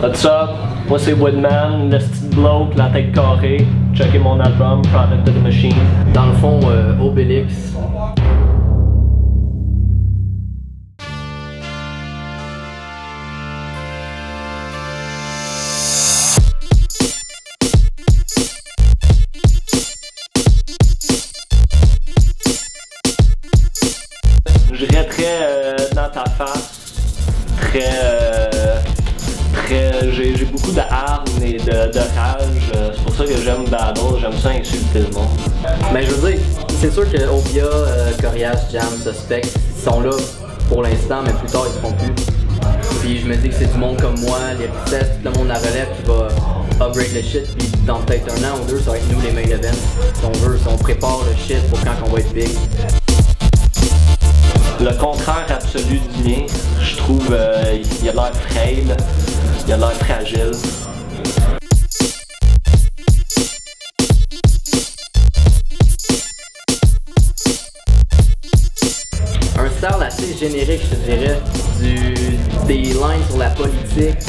What's up? Moi c'est Woodman, le petit bloke, la tête carrée. Checkez mon album, Product of the Machine. Dans le fond, Obélix. Je dirais très dans ta face, j'ai beaucoup de hargne et de rage, c'est pour ça que j'aime battle, j'aime ça insulter le monde. Mais je veux dire, c'est sûr que Obia, Coriace, Jam, Suspect, ils sont là pour l'instant, mais plus tard ils se feront plus. Puis je me dis que c'est du monde comme moi, les Ricess, tout le monde à relève qui va upgrade le shit, puis dans peut-être un an ou deux, ça va être nous les main events. Si on veut, si on prépare le shit pour quand on va être big. Le contraire absolu du mien, je trouve, il a l'air frêle, il a l'air fragile. Un style assez générique, je te dirais, des lines sur la politique,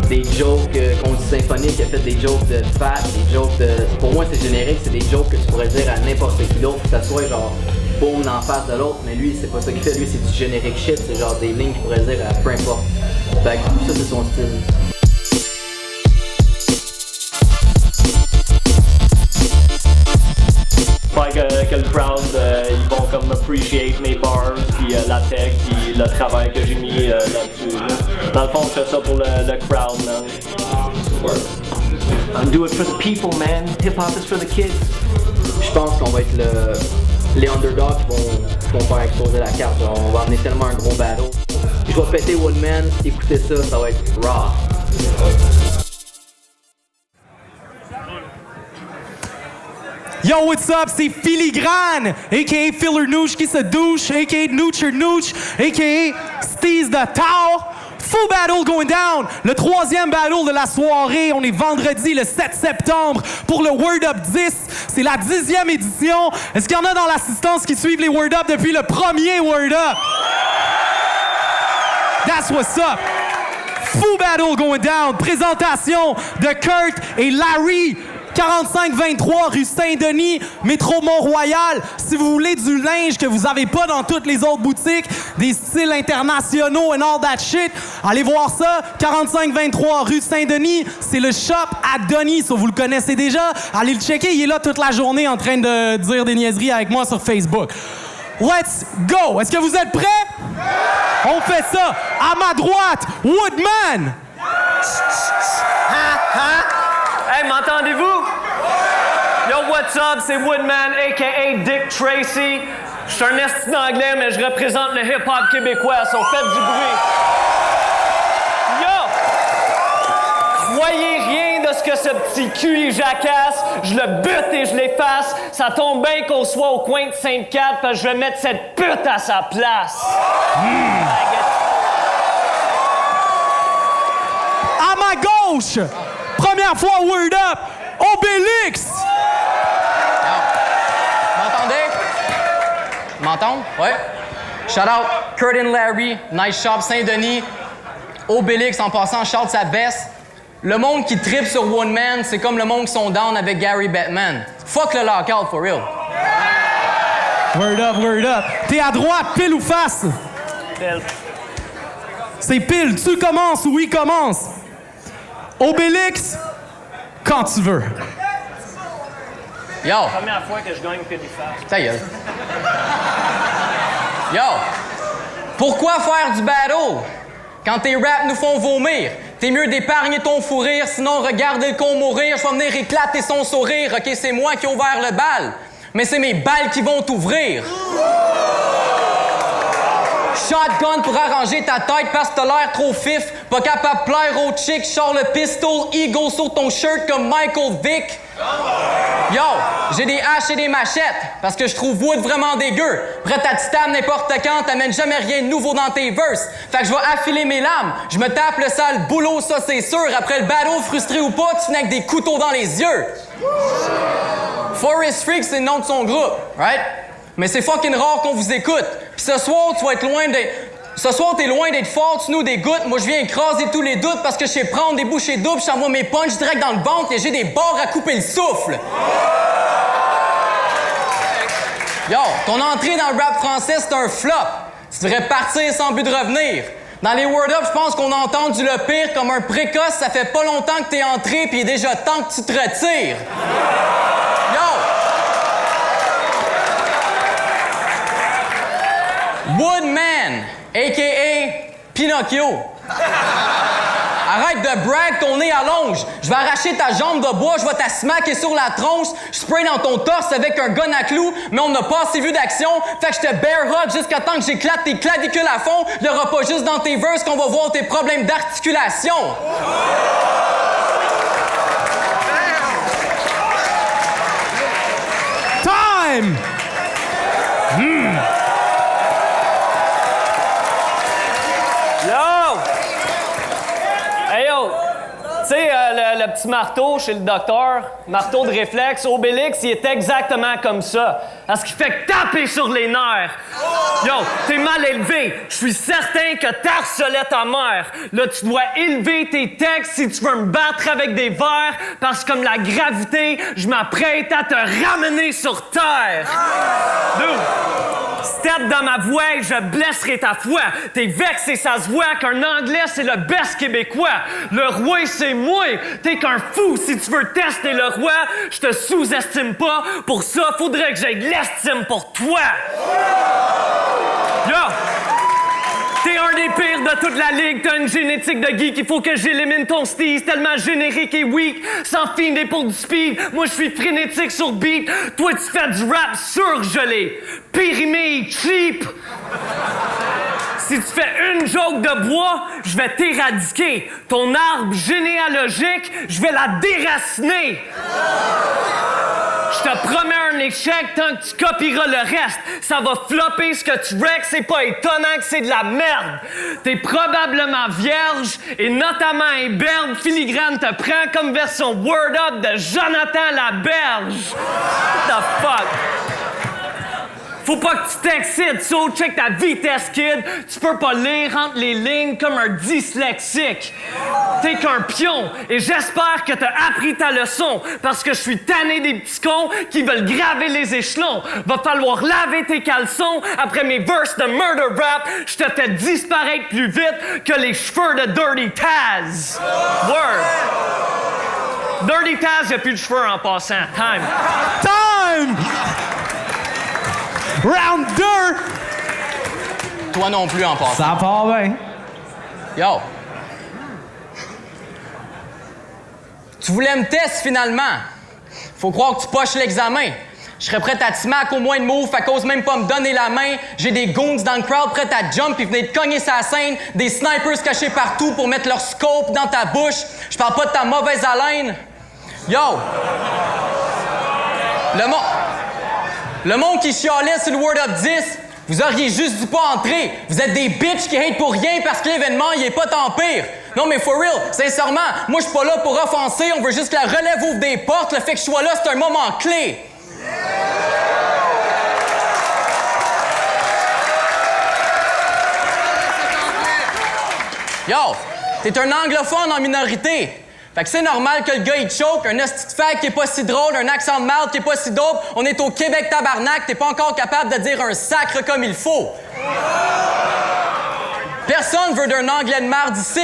des jokes contre Symphonique qui a fait des jokes de fat, des jokes de... Pour moi, c'est générique, c'est des jokes que tu pourrais dire à n'importe qui d'autre, que ça soit genre boum en face de l'autre, mais lui, c'est pas ça qu'il fait, lui, c'est du générique shit, c'est genre des lignes qu'il pourrait dire à peu importe. Fait que ça, c'est son style. Fait que le crowd, ils vont comme appreciate mes bars, puis la tech, puis le travail que j'ai mis là-dessus. Dans le fond, je fais ça pour le crowd, man. Do it for the people, man. Hip-hop is for the kids. Je pense qu'on va être les underdogs qui vont faire exploser la carte. Genre, on va amener tellement un gros battle. Je vais péter Woodman, écoutez ça, ça va être raw. Yo, what's up? C'est Filigrane, a.k.a. Filler Nooch qui se douche, a.k.a. Noocher Nooch, a.k.a. Steez the Towel. Full battle going down. Le troisième battle de la soirée. On est vendredi le 7 septembre pour le Word Up 10. C'est la 10e édition. Est-ce qu'il y en a dans l'assistance qui suivent les Word Up depuis le premier Word Up? That's what's up. Full battle going down. Présentation de Kurt et Larry. 4523 rue Saint-Denis, métro Mont-Royal. Si vous voulez du linge que vous avez pas dans toutes les autres boutiques, des styles internationaux and all that shit, allez voir ça. 4523 rue Saint-Denis, c'est le shop à Denis. So vous le connaissez déjà. Allez le checker, il est là toute la journée en train de dire des niaiseries avec moi sur Facebook. Let's go! Est-ce que vous êtes prêts? On fait ça. À ma droite, Woodman. Hey, m'entendez-vous? Yo, what's up? C'est Woodman, a.k.a. Dick Tracy. Je suis un esti d'anglais, mais je représente le hip-hop québécois. So faites du bruit. Yo! Voyez rien de ce que ce petit cul il jacasse. Je le bute et je l'efface. Ça tombe bien qu'on soit au coin de Sainte-Cat parce que je vais mettre cette pute à sa place. À ma gauche, première fois Word Up, Obélix! M'entendez? Ouais. Shout out Kurt and Larry, Nice Shop Saint-Denis, Obélix en passant, shout sa veste. Le monde qui tripe sur One Man, c'est comme le monde qui sont down avec Gary Batman. Fuck le lockout, for real. Word up, word up. T'es à droite, pile ou face? Pile. C'est pile. Tu commences ou il commence? Obélix, quand tu veux. Yo. Première fois que je gagne pile ou face. Ta gueule. Yo. Pourquoi faire du battle? Quand tes raps nous font vomir, t'es mieux d'épargner ton fou rire, sinon regarde le con mourir, je vais venir éclater son sourire. OK, c'est moi qui ai ouvert le bal, mais c'est mes balles qui vont t'ouvrir. Shotgun pour arranger ta tête parce que t'as l'air trop fif. Pas capable de plaire aux chicks, sors le pistol Eagle sur ton shirt comme Michael Vick. Yo, j'ai des haches et des machettes parce que je trouve Wood vraiment dégueu. Prête à te stab n'importe quand, t'amènes jamais rien de nouveau dans tes verses. Fait que je vais affiler mes lames, je me tape le sale boulot, ça c'est sûr. Après le battle, frustré ou pas, tu finis avec des couteaux dans les yeux. Forest Freak, c'est le nom de son groupe, right? Mais c'est fucking rare qu'on vous écoute. Puis ce soir, tu vas être loin de... Ce soir, t'es loin d'être fort, tu nous dégoûtes. Moi, je viens écraser tous les doutes parce que je sais prendre des bouchées doubles, je t'envoie mes punches direct dans le ventre et j'ai des barres à couper le souffle. Yo, ton entrée dans le rap français, c'est un flop. Tu devrais partir sans but de revenir. Dans les Word Up, je pense qu'on a entendu le pire comme un précoce. Ça fait pas longtemps que t'es entré, puis il est déjà temps que tu te retires. Yo! Woodman, a.k.a. Pinocchio. Arrête de brag, ton nez allonge. Je vais arracher ta jambe de bois, je vais t'asmaquer sur la tronche, je spray dans ton torse avec un gun à clous, mais on n'a pas assez vu d'action, fait que je te bear hug jusqu'à temps que j'éclate tes clavicules à fond. Il y aura pas juste dans tes verses qu'on va voir tes problèmes d'articulation. Time! Yo! Hey yo! Tu sais, le petit marteau chez le docteur, marteau de réflexe, Obélix, il est exactement comme ça. Parce qu'il fait que taper sur les nerfs. Yo, t'es mal élevé. Je suis certain que t'harcelais ta mère. Là, tu dois élever tes textes si tu veux me battre avec des vers, parce que comme la gravité, je m'apprête à te ramener sur terre. Dude, step dans ma voix et je blesserai ta foi. T'es vexé, ça se voit qu'un Anglais, c'est le best québécois. Le roi, c'est moi. T'es qu'un fou si tu veux tester le roi. Je te sous-estime pas. Pour ça, faudrait que j'aie de l'estime pour toi. Yo! T'es un des pires de toute la ligue, t'as une génétique de geek, il faut que j'élimine ton style, tellement générique et weak, sans finir pour du speed, moi je suis frénétique sur beat, toi tu fais du rap surgelé, périmé, cheap. Si tu fais une joke de bois, je vais t'éradiquer. Ton arbre généalogique, je vais la déraciner. Je te promets un échec tant que tu copieras le reste. Ça va flopper ce que tu wrecks, c'est pas étonnant que c'est de la merde. T'es probablement vierge et notamment un berbe. Filigrane te prend comme version Word Up de Jonathan Laberge. What the fuck? Faut pas que tu t'excites, so check ta vitesse, kid. Tu peux pas lire entre les lignes comme un dyslexique. T'es qu'un pion, et j'espère que t'as appris ta leçon, parce que je suis tanné des petits cons qui veulent graver les échelons. Va falloir laver tes caleçons après mes verses de murder rap. Je te fais disparaître plus vite que les cheveux de Dirty Taz. Word. Dirty Taz, y'a plus de cheveux en passant. Time. Time! Round 2! Toi non plus en passant. Ça part bien. Yo! Tu voulais me tester finalement. Faut croire que tu poches l'examen. Je serais prêt à te smack au moins de move, à cause même pas me donner la main. J'ai des goons dans le crowd prêts à jump et venir te cogner sa scène. Des snipers cachés partout pour mettre leur scope dans ta bouche. Je parle pas de ta mauvaise haleine. Yo! Le monde qui chialait sur le Word Up 10, vous auriez juste dû pas entrer. Vous êtes des bitches qui hate pour rien parce que l'événement, il est pas tant pire. Non, mais for real, sincèrement, moi, je suis pas là pour offenser. On veut juste que la relève ouvre des portes. Le fait que je sois là, c'est un moment clé. Yo, t'es un anglophone en minorité. Fait que c'est normal que le gars, il choke, un hostie de fag qui est pas si drôle, un accent de merde qui est pas si dope. On est au Québec, tabarnak, t'es pas encore capable de dire un sacre comme il faut. Personne veut d'un anglais de merde ici.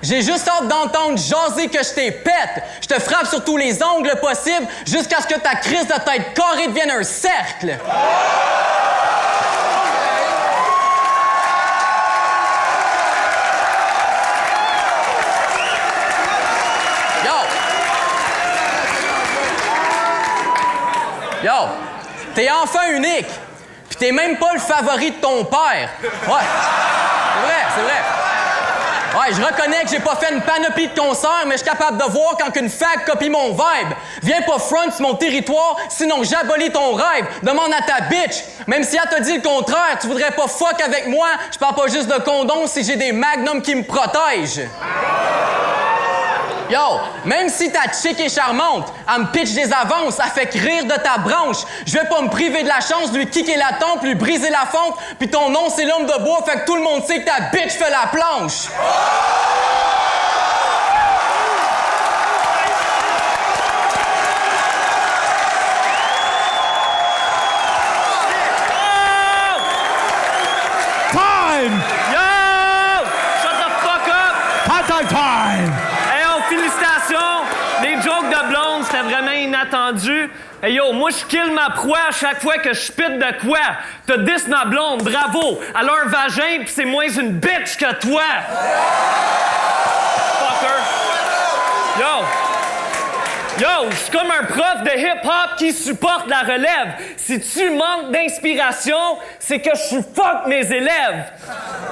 J'ai juste hâte d'entendre jaser que je t'ai pète. Je te frappe sur tous les angles possibles jusqu'à ce que ta crise de tête carrée devienne un cercle. Yo, t'es enfant unique, pis t'es même pas le favori de ton père. Ouais, c'est vrai. Ouais, je reconnais que j'ai pas fait une panoplie de concerts, mais je suis capable de voir quand qu'une fag copie mon vibe. Viens pas front sur mon territoire, sinon j'abolis ton rêve. Demande à ta bitch. Même si elle t'a dit le contraire, tu voudrais pas fuck avec moi, je parle pas juste de condom si j'ai des magnums qui me protègent. Yo, même si ta chick est charmante, elle me pitch des avances, elle fait rire de ta branche. Je vais pas me priver de la chance de lui kicker la tempe, lui briser la fente, puis ton nom c'est l'homme de bois, fait que tout le monde sait que ta bitch fait la planche. Time! Yo! Shut the fuck up! Time! Hey yo, félicitations! Les jokes de blonde, c'était vraiment inattendu. Hey yo, moi je kill ma proie à chaque fois que je spit de quoi. T'as 10 ma blonde, bravo! Elle a un vagin pis c'est moins une bitch que toi! Fucker! Yo! Yo, je suis comme un prof de hip-hop qui supporte la relève. Si tu manques d'inspiration, c'est que je suis fuck mes élèves.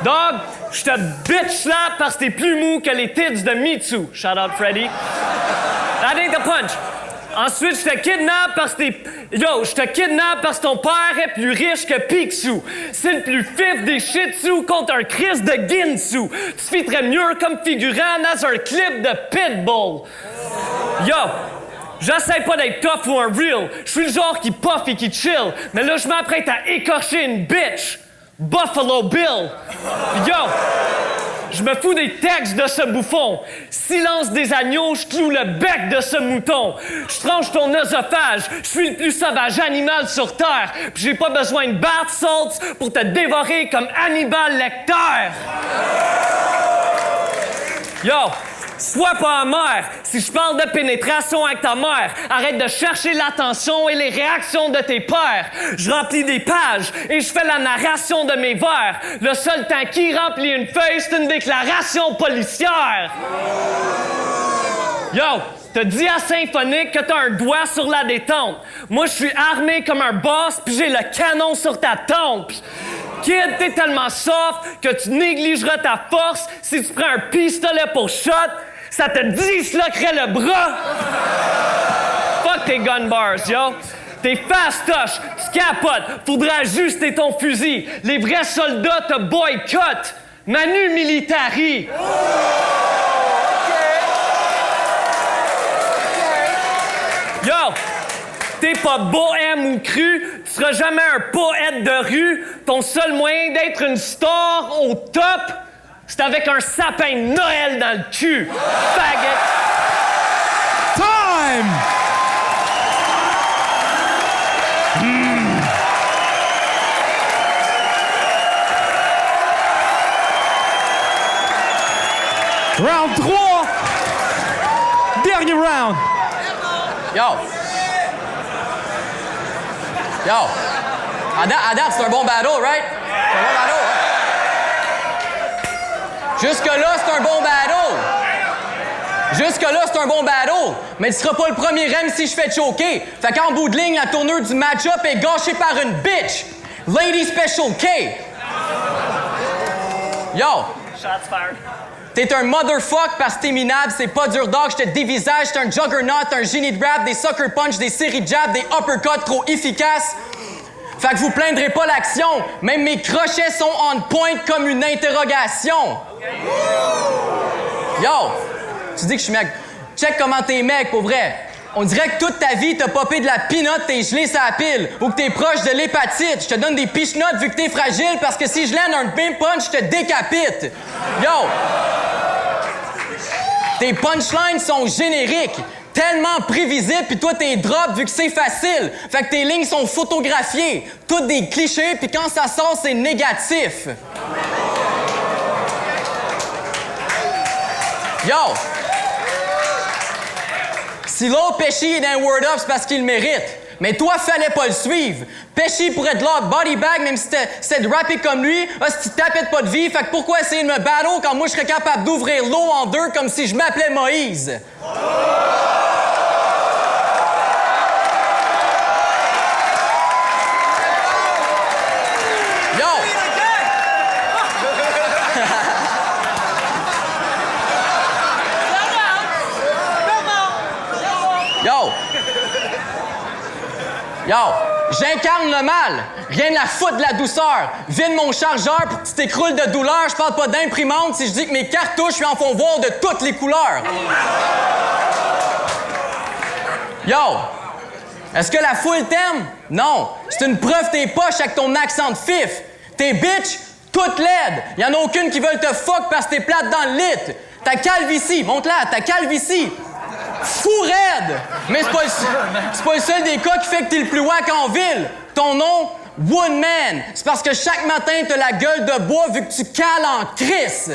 Dog, je te bitch slap parce que t'es plus mou que les tits de Mitsu. Shout out Freddy. That ain't the punch. Ensuite, je te kidnappe parce que je te kidnappe parce que ton père est plus riche que Picsou. C'est le plus fif des shih tzu contre un Chris de Ginsu. Tu fitterais mieux comme figurant dans un clip de Pitbull. Yo, j'essaie pas d'être tough ou un real. Je suis le genre qui puff et qui chill. Mais là, je m'apprête à écorcher une bitch. Buffalo Bill. Yo, je me fous des textes de ce bouffon. Silence des agneaux, je cloue le bec de ce mouton. Je tranche ton œsophage. Je suis le plus sauvage animal sur Terre. Puis j'ai pas besoin de bath salts pour te dévorer comme Hannibal Lecter. Yo, sois pas amer. Si je parle de pénétration avec ta mère, arrête de chercher l'attention et les réactions de tes pères. Je remplis des pages et je fais la narration de mes vers. Le seul temps qui remplit une feuille, c'est une déclaration policière. Yo, t'as dit à Symphonique que t'as un doigt sur la détente. Moi, je suis armé comme un boss puis j'ai le canon sur ta tempe. Kid, t'es tellement soft que tu négligeras ta force si tu prends un pistolet pour shot. Ça te disloquerait le bras! Fuck tes gun bars, yo! T'es fastoche, tu capotes, faudra ajuster ton fusil. Les vrais soldats te boycottent. Manu Militari! Yo! T'es pas bohème ou cru, tu seras jamais un poète de rue. Ton seul moyen d'être une star au top, c'est avec un sapin de Noël dans le cul. Faggot! Time! Round 3! Dernier round! Yo! Yo! À date, c'est un bon battle, right? C'est un bon battle, hein? Jusque-là, c'est un bon battle! Jusque-là, c'est un bon battle! Mais tu seras pas le premier rem si je fais choquer! Fait qu'en bout de ligne, la tournure du match-up est gâchée par une bitch! Lady Special K! Yo! Shots fired. T'es un motherfuck parce que t'es minable, c'est pas dur dog, je te dévisage, t'es un juggernaut, t'es un génie de rap, des sucker punch, des séries de jabs, des uppercuts trop efficaces. Fait que vous plaindrez pas l'action, même mes crochets sont on point comme une interrogation. Yo, tu dis que je suis mec. Check comment t'es mec, pour vrai. On dirait que toute ta vie, t'as popé de la pinotte, t'es gelé sur la pile, ou que t'es proche de l'hépatite. Je te donne des pichenottes vu que t'es fragile, parce que si je lène un pin punch, je te décapite. Yo! Tes punchlines sont génériques, tellement prévisibles, puis toi, t'es drop vu que c'est facile. Fait que tes lignes sont photographiées, toutes des clichés, puis quand ça sort, c'est négatif. Yo! Si l'autre Pesci est dans un word-up, c'est parce qu'il le mérite. Mais toi, fallait pas le suivre. Pesci pourrait te lock body bag, même si c'était de rapper comme lui. Si tu tapais pas de vie, fait que pourquoi essayer de me battle quand moi je serais capable d'ouvrir l'eau en deux comme si je m'appelais Moïse? Yo! Yo! Yo! J'incarne le mal. Rien de la foutre de la douceur. Vide mon chargeur pour que tu t'écroules de douleur. Je parle pas d'imprimante si je dis que mes cartouches lui en font voir de toutes les couleurs. Yo! Est-ce que la foule t'aime? Non. C'est une preuve tes poches avec ton accent de fif. Tes bitches, toutes laides. Y'en a aucune qui veulent te fuck parce que t'es plate dans le lit. Ta calvitie, monte-la, ta calvitie. Fou raide! Mais c'est pas le seul des cas qui fait que t'es le plus wack en ville. Ton nom, Woodman. C'est parce que chaque matin, t'as la gueule de bois vu que tu cales en crisse.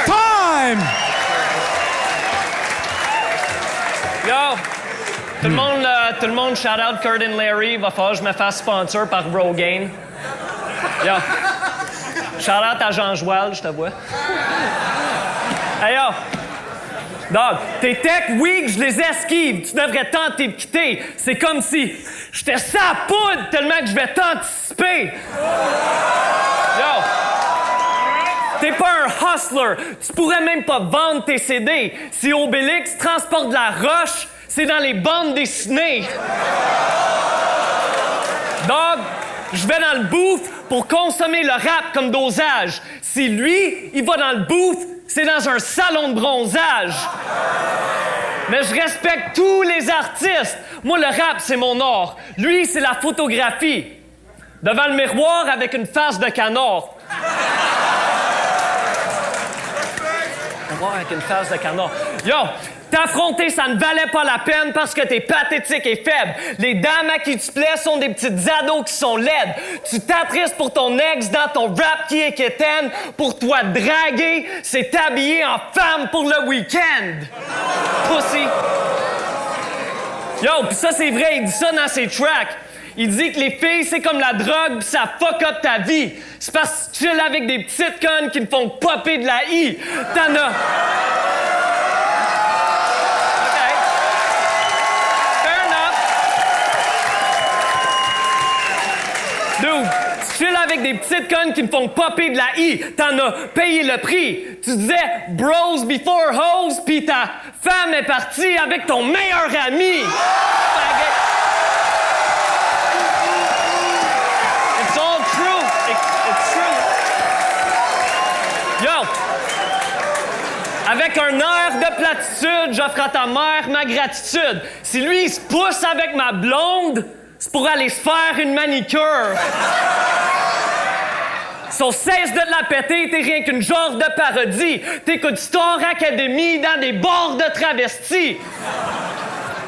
Time! Yo! Tout le monde, shout out Kurt and Larry. Il va falloir que je me fasse sponsor par Rogaine. Yo! Shout out à Jean Joël, je te vois. Hey yo! Dog, tes tech weak, je les esquive. Tu devrais tenter de quitter. C'est comme si j'étais sa poudre tellement que je vais t'anticiper. Yo! T'es pas un hustler. Tu pourrais même pas vendre tes CD. Si Obélix transporte de la roche, c'est dans les bandes dessinées. Dog, je vais dans le booth pour consommer le rap comme dosage. Si lui, il va dans le booth, c'est dans un salon de bronzage. Mais je respecte tous les artistes. Moi, le rap, c'est mon art. Lui, c'est la photographie. Devant le miroir avec une face de canard. Avec une face de canard. Yo, t'affronter, ça ne valait pas la peine parce que t'es pathétique et faible. Les dames à qui tu plais sont des petites ados qui sont laides. Tu t'attristes pour ton ex dans ton rap qui est quétaine. Pour toi, draguer, c'est t'habiller en femme pour le week-end. Pussy. Yo, pis ça, c'est vrai, il dit ça dans ses tracks. Il dit que les filles, c'est comme la drogue, pis ça fuck up ta vie. C'est parce que tu chilles avec des petites connes qui me font popper de la I. T'en as... OK. Fair enough. Dude, tu chilles avec des petites connes qui me font popper de la I. T'en as payé le prix. Tu disais bros before hoes, pis ta femme est partie avec ton meilleur ami. Yo! Avec un air de platitude, j'offre à ta mère ma gratitude. Si lui, il se pousse avec ma blonde, c'est pour aller se faire une manicure. So cesse de la péter, t'es rien qu'une genre de parodie. T'écoutes Star Academy dans des bars de travestis.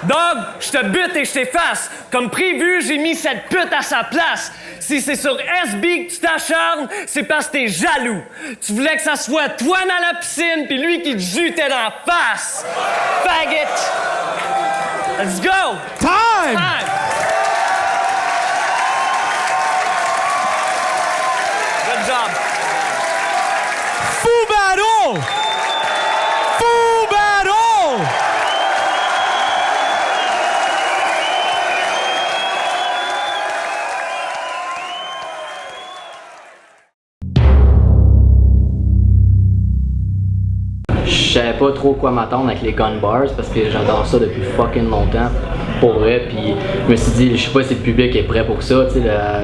Dog, je te bute et je t'efface. Comme prévu, j'ai mis cette pute à sa place. Si c'est sur SB que tu t'acharnes, c'est parce que t'es jaloux. Tu voulais que ça soit toi dans la piscine puis lui qui te jutait dans la face. Faggot! Let's go! Time! Good job. Fou battle! Fou battle! Je savais pas trop quoi m'attendre avec les gun bars parce que j'adore ça depuis fucking longtemps, pour vrai. Puis je me suis dit, je sais pas si le public est prêt pour ça. Tu sais,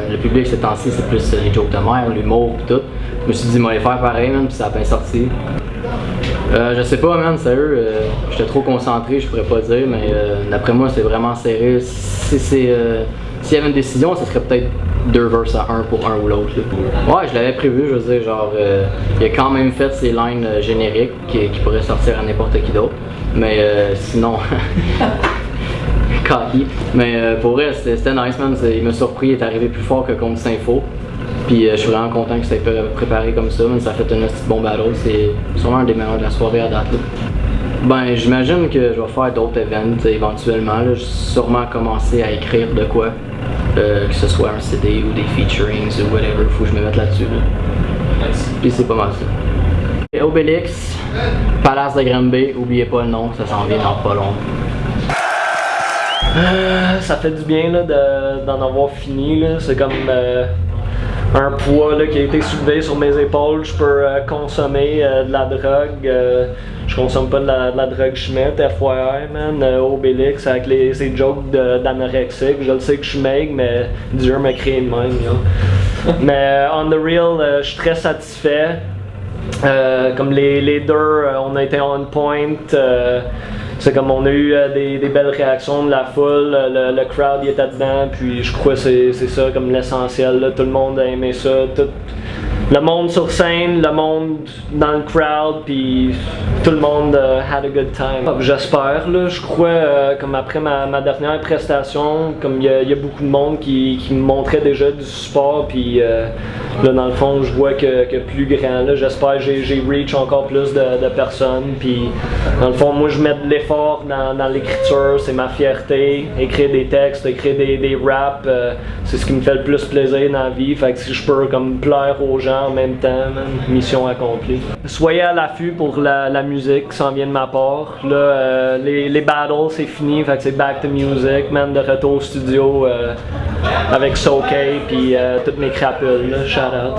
le public ces temps-ci, c'est plus les jokes de mère, l'humour pis tout. Je me suis dit, moi, les faire pareil, man, pis ça a bien sorti. Je sais pas, man, sérieux, j'étais trop concentré, je pourrais pas dire, mais d'après moi, c'est vraiment serré. S'il y avait une décision, ce serait peut-être 2 verses à 1 pour un ou l'autre. Ouais, je l'avais prévu, je veux dire, genre, il a quand même fait ses lines génériques qui pourraient sortir à n'importe qui d'autre. Mais sinon, cocky. Mais pour vrai, c'était nice, man. Il m'a surpris, il est arrivé plus fort que contre Saint-Faux. Puis je suis vraiment content que ça ait préparé comme ça, man. Ça a fait un petit bon battle. C'est sûrement un des meilleurs de la soirée à date. Là. Ben, j'imagine que je vais faire d'autres events éventuellement. Là. Je vais sûrement commencer à écrire de quoi. Que ce soit un CD ou des featurings ou whatever, faut que je me mette là-dessus. Là. Puis c'est pas mal ça. Et Obélix, Palace de Granby, oubliez pas le nom, ça s'en vient dans pas long. Ça fait du bien là, d'en avoir fini. Là. C'est comme un poids là, qui a été soulevé sur mes épaules, je peux consommer de la drogue. Je consomme pas de la drogue chimette, FYI, man, Obélix, avec ces jokes d'anorexique. Je le sais que je suis maigre, mais Dieu m'a créé de même. Yo. Mais on the real, je suis très satisfait. Comme les deux, on a été on point. C'est comme on a eu des belles réactions de la foule, le crowd il était dedans, puis je crois que c'est ça comme l'essentiel. Là. Tout le monde a aimé ça. Le monde sur scène, le monde dans le crowd, puis tout le monde had a good time. J'espère, là, je crois, comme après ma dernière prestation, comme il y a beaucoup de monde qui me montrait déjà du support, puis là, dans le fond, je vois que plus grand, là, j'espère que j'ai reach encore plus de personnes, puis dans le fond, moi, je mets de l'effort dans l'écriture, c'est ma fierté, écrire des textes, écrire des raps, c'est ce qui me fait le plus plaisir dans la vie, fait que si je peux comme plaire aux gens en même temps, man, mission accomplie. Soyez à l'affût pour la musique qui s'en vient de ma part. Là, les battles, c'est fini, fait que c'est back to music, man, de retour au studio avec SoK puis toutes mes crapules, là, shout out.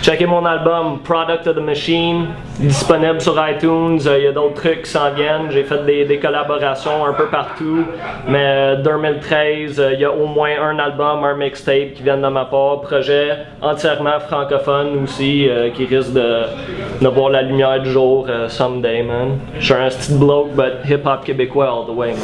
Checkez mon album Product of the Machine, disponible sur iTunes, il y a d'autres trucs qui s'en viennent, j'ai fait des collaborations un peu partout, mais 2013, il y a au moins un album, un mixtape qui viennent de ma part, projet entièrement francophone aussi, qui risque de voir la lumière du jour someday, man. Je suis un petit bloke, but hip-hop québécois all the way, man.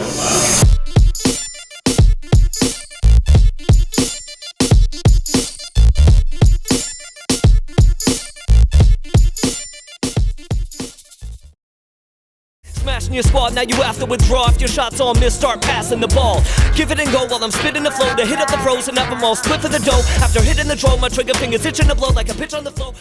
Smashing your squad, now you have to withdraw. If your shots on miss, start passing the ball. Give it and go while I'm spitting the flow to hit up the pros and have them all split for the dough. After hitting the draw, my trigger fingers itching to blow like a pitch on the floor.